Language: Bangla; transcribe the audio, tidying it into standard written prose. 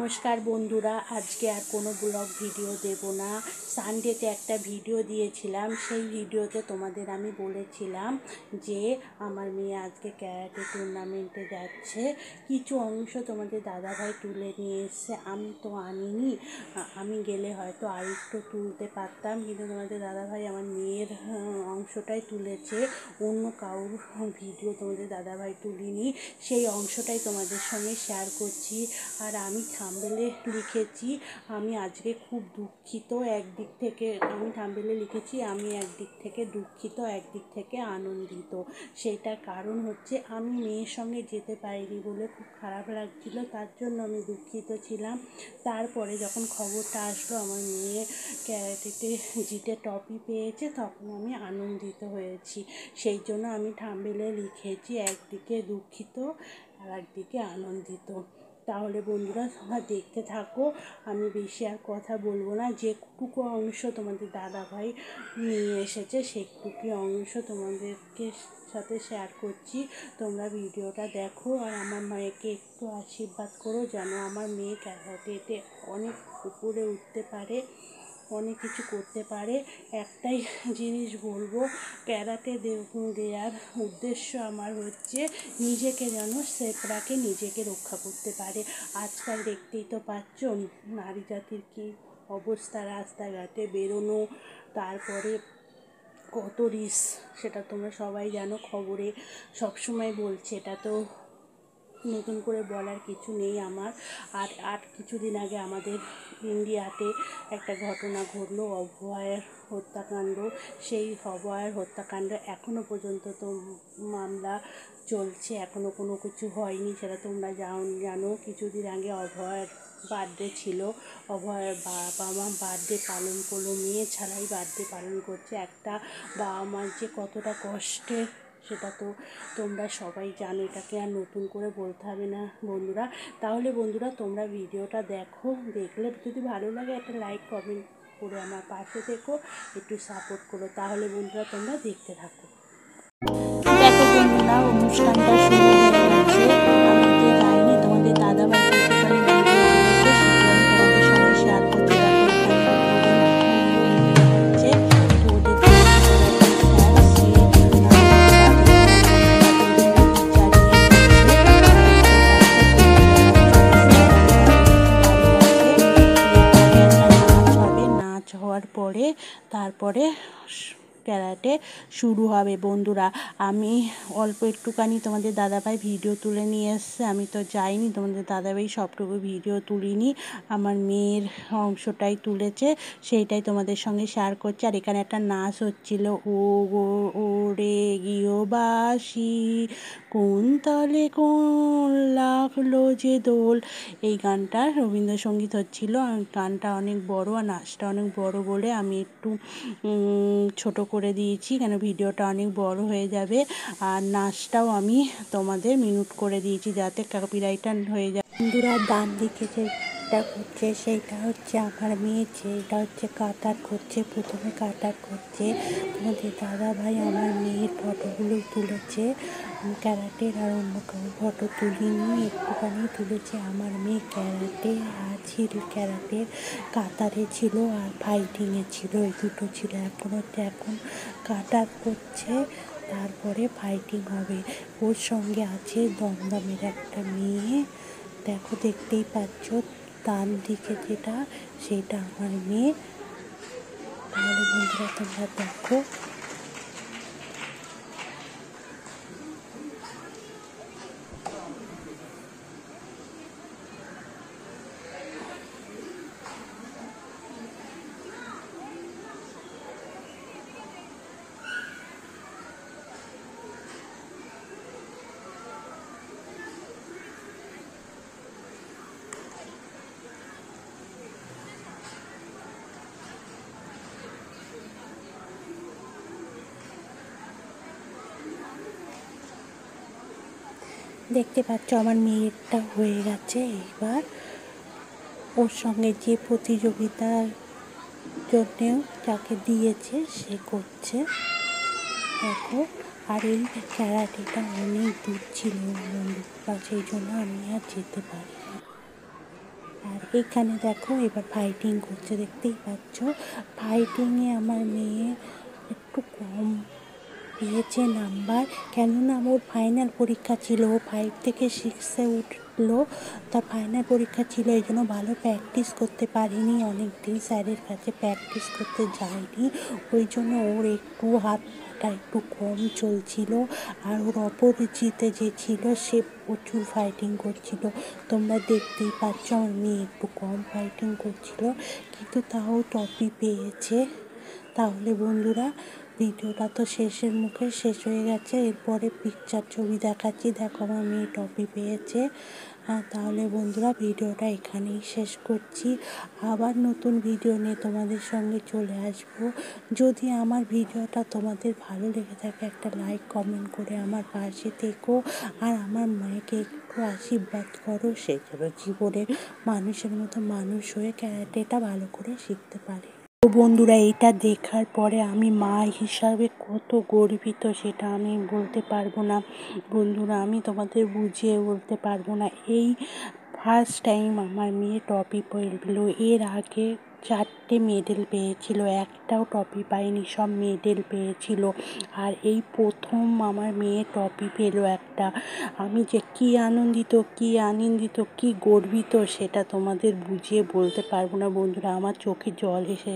নমস্কার বন্ধুরা, আজকে আর কোনো ব্লগ ভিডিও দেব না। সানডেতে একটা ভিডিও দিয়েছিলাম, সেই ভিডিওতে তোমাদের আমি বলেছিলাম যে আমার মেয়ে আজকে ক্যারাটে টুর্নামেন্টে যাচ্ছে। কিছু অংশ তোমাদের দাদাভাই তুলে নিয়ে এসছে, আমি তো আনিনি। আমি গেলে হয়তো আর একটু তুলতে পারতাম, কিন্তু তোমাদের দাদাভাই আমার মেয়ের অংশটাই তুলেছে, অন্য কারোর ভিডিও তোমাদের দাদাভাই তুলিনি। সেই অংশটাই তোমাদের সঙ্গে শেয়ার করছি। আর আমি থাম্বনেলে লিখেছি আমি আজকে খুব দুঃখিত। একদিক থেকে আমি থাম্বনেলে লিখেছি আমি একদিক থেকে দুঃখিত, একদিক থেকে আনন্দিত। সেইটার কারণ হচ্ছে আমি মেয়ের সঙ্গে যেতে পারিনি বলে খুব খারাপ লাগছিল, তার জন্য আমি দুঃখিত ছিলাম। তারপরে যখন খবরটা আসলো আমার মেয়ে ক্যারাটেতে জিতে ট্রফি পেয়েছে, তখন আমি আনন্দিত হয়েছি। সেই জন্য আমি থাম্বনেলে লিখেছি একদিকে দুঃখিত আর একদিকে আনন্দিত। তাহলে বন্ধুরা তোমরা দেখতে থাকো, আমি বেশি আর কথা বলবো না। যেটুকু অংশ তোমাদের দাদাভাই নিয়ে এসেছে সেটুকু অংশ তোমাদেরকে সাথে শেয়ার করছি। তোমরা ভিডিওটা দেখো আর আমার মায়েকে একটু আশীর্বাদ করো যেন আমার মেয়ে ক্যারাটেতে অনেক উপরে উঠতে পারে, অনেক কিছু করতে পারে। একটাই জিনিস বলবো, ক্যারাটে দেওয়ার উদ্দেশ্য আমার হচ্ছে নিজেকে যেন সেফ রাখে, নিজেকে রক্ষা করতে পারে। আজকাল দেখতেই তো পাচ্ছ নারী জাতির কী অবস্থা, রাস্তাঘাটে বেরোনো, তারপরে কত রিস্ক সেটা তোমরা সবাই জানো, খবরে সবসময় বলছে। এটা তো নতুন করে বলার কিছু নেই আমার। আর কিছুদিন আগে আমাদের ইন্ডিয়াতে একটা ঘটনা ঘটলো, অভয়ার হত্যাকাণ্ড। সেই অভয়ার হত্যাকাণ্ড এখনও পর্যন্ত তো মামলা চলছে, এখনও কোনো কিছু হয়নি, সেটা তোমরা জানো। কিছুদিন আগে অভয়ার বার্থডে ছিল, অভয়ার বাবা মা বার্থডে পালন করলো, মেয়ে ছাড়াই বার্থডে পালন করছে। একটা বাবা মার যে কতটা কষ্টের সেটা তো তোমরা সবাই জানো, এটাকে আর নতুন করে বলতে হবে না বন্ধুরা। তাহলে বন্ধুরা তোমরা ভিডিওটা দেখো, দেখলে যদি ভালো লাগে একটা লাইক কমেন্ট করে আমার পাশে থেকো, একটু সাপোর্ট করো। তাহলে বন্ধুরা তোমরা দেখতে থাকো। দেখো বন্ধুরা, অনুষ্ঠানটা শুরু হয়ে গেছে। আমি যে যাইনি, তোমাদের দাদাভাই কিছুখানি ভিডিও করেছে, সেগুলো আমি তোমাদের সঙ্গে শেয়ার করতে পারি। তারপরে ক্যারাটে শুরু হবে বন্ধুরা। আমি অল্প একটুখানি তোমাদের দাদাভাই ভিডিও তুলে নিয়ে এসছে, আমি তো যাইনি, তোমাদের দাদাভাই সবটুকু ভিডিও তুলিনি, আমার মেয়ের অংশটাই তুলেছে, সেইটাই তোমাদের সঙ্গে শেয়ার করছি। আর এখানে একটা নাচ হচ্ছিল, ও গো ও রে গৃহবাসী কোন তালে কোন লাগলো যে দোল, এই গানটা রবীন্দ্রসঙ্গীত হচ্ছিল। গানটা অনেক বড় আর নাচটা অনেক বড় বলে আমি একটু ছোট করে দিয়েছি, কেন ভিডিওটা অনেক বড় হয়ে যাবে। আর নাচটাও আমি তোমাদের মিউট করে দিয়েছি যাতে কপিরাইট হয়ে যায়। বন্ধুরা ডান দিকে যেটা করছে সেইটা হচ্ছে আমার মেয়ে, যেটা হচ্ছে কাটার করছে, প্রথমে কাটার করছে। তোমাদের দাদাভাই আমার মেয়ের ফটোগুলো তুলেছে, ক্যারাটের আর অন্য কারো ফটো তুলিনি, একটুখানি তুলেছে। আমার মেয়ে ক্যারাটে আর ক্যারাটের কাতারে ছিল আর ফাইটিংয়ে ছিল, এই দুটো ছিল। এখন কাটার করছে, তারপরে ফাইটিং হবে। ওর সঙ্গে আছে দমদমের একটা মেয়ে, দেখো দেখতেই পাচ্ছ ডান দিকে যেটা, সেটা আমার মেয়ে। তাহলে বন্ধুরা তোমরা দেখো। দেখতে পাচ্ছ আমার মেয়েরটা হয়ে গেছে। এবার ওর সঙ্গে যে প্রতিযোগিতার জন্যেও যাকে দিয়েছে সে করছে, দেখো। আর এই ক্যারাটেটা অনেক দূর ছিল, সেই জন্য আমি আর যেতে পারি। আর এখানে দেখো এবার ফাইটিং করছে, দেখতেই পাচ্ছ। ফাইটিংয়ে আমার মেয়ে একটু কম পেয়েছে নাম্বার, কেননা ওর ফাইনাল পরীক্ষা ছিল। ও 5 থেকে 6-এ উঠলো, তার ফাইনাল পরীক্ষা ছিল, এই জন্য ভালো প্র্যাকটিস করতে পারিনি, অনেক দিন স্যারের কাছে প্র্যাকটিস করতে যায়নি, ওই জন্য ওর একটু হাত পাটা একটু কম চলছিল। আর ওর অপরিচিতে যে ছিল সে প্রচুর ফাইটিং করছিল, তোমরা দেখতেই পাচ্ছ। আমার মেয়ে একটু কম ফাইটিং করছিল, কিন্তু তাও ট্রফি পেয়েছে। তাহলে বন্ধুরা, ভিডিওটা তো শেষের মুখে শেষ হয়ে গেছে, এরপরে পিকচার ছবি দেখাচ্ছি। দেখো আমার মেয়ে ট্রফি পেয়েছে। তাহলে বন্ধুরা, ভিডিওটা এখানেই শেষ করছি। আবার নতুন ভিডিও নিয়ে তোমাদের সঙ্গে চলে আসব। যদি আমার ভিডিওটা তোমাদের ভালো লেগে থাকে, একটা লাইক কমেন্ট করে আমার পাশে থেকো। আর আমার মায়েকে একটু আশীর্বাদ করো, সে যেন জীবনের মানুষের মতো মানুষ হয়ে ক্যারাটেটা ভালো করে শিখতে পারে। তো বন্ধুরা, এটা দেখার পরে আমি মা হিসাবে কত গর্বিত সেটা আমি বলতে পারবো না বন্ধুরা, আমি তোমাদের বুঝিয়ে বলতে পারবো না। এই ফার্স্ট টাইম আমার মেয়ে ট্রফি পেল। এর আগে 4টে মেডেল পেয়েছিল, একটাও ট্রফি পায়নি, সব মেডেল পেয়েছিল। আর এই প্রথম আমার মেয়ে ট্রফি পেল একটা। আমি যে কী আনন্দিত, কী গর্বিত সেটা তোমাদের বুঝিয়ে বলতে পারবো না বন্ধুরা, আমার চোখে জল এসে